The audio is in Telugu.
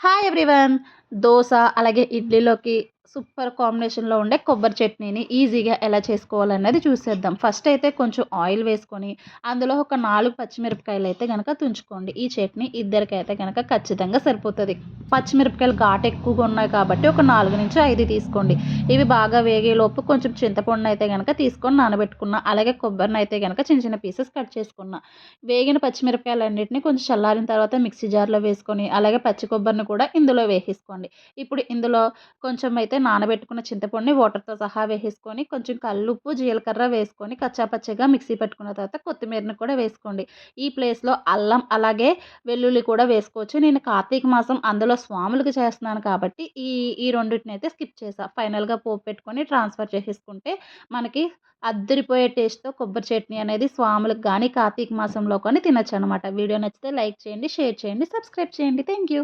Hi everyone. దోస, అలాగే ఇడ్లీలోకి సూపర్ కాంబినేషన్‌లో ఉండే కొబ్బరి చట్నీని ఈజీగా ఎలా చేసుకోవాలన్నది చూసేద్దాం. ఫస్ట్ అయితే కొంచెం ఆయిల్ వేసుకొని, అందులో ఒక 4 పచ్చిమిరపకాయలైతే గనక తుంచుకోండి. ఈ చట్నీ ఇద్దరికైతే గనక ఖచ్చితంగా సరిపోతది. పచ్చిమిరపకాయలు ఘాటు ఎక్కువగా ఉన్నాయి కాబట్టి ఒక 4-5 తీసుకోండి. ఇవి బాగా వేగేలోపు కొంచెం చింతపండునైతే గనక తీసుకొని నానబెట్టుకున్న, అలాగే కొబ్బరినైతే గనక చిన్న చిన్న పీసెస్ కట్ చేసుకున్న. వేగిన పచ్చిమిరపకాయలన్నిటిని కొంచెం చల్లారిన తర్వాత మిక్సీ జార్‌లో వేసుకొని, అలాగే పచ్చి కొబ్బరిని కూడా ఇందులో వేసేసుకోండి. ఇప్పుడు ఇందులో కొంచెం అయితే నానబెట్టుకున్న చింతపండుని వాటర్‌తో సహా వేసేసుకొని, కొంచెం కల్లుప్పు, జీలకర్ర వేసుకొని కచ్చా పచ్చిగా మిక్సీ పట్టుకున్న తర్వాత కొత్తిమీరని కూడా వేసుకోండి. ఈ ప్లేస్‌లో అల్లం, అలాగే వెల్లుల్లి కూడా వేసుకోవచ్చు. నేను కార్తీక మాసం అందులో స్వాములకి చేస్తున్నాను కాబట్టి ఈ రెండిటినైతే స్కిప్ చేశా. ఫైనల్‌గా పోపు పెట్టుకొని ట్రాన్స్‌ఫర్ చేసేసుకుంటే మనకి అద్దిరిపోయే టేస్ట్‌తో కొబ్బరి చట్నీ అనేది స్వాములకు గానీ, కార్తీక మాసంలో కానీ తినొచ్చనమాట. వీడియో నచ్చితే లైక్ చేయండి, షేర్ చేయండి, సబ్స్క్రైబ్ చేయండి. Thank you.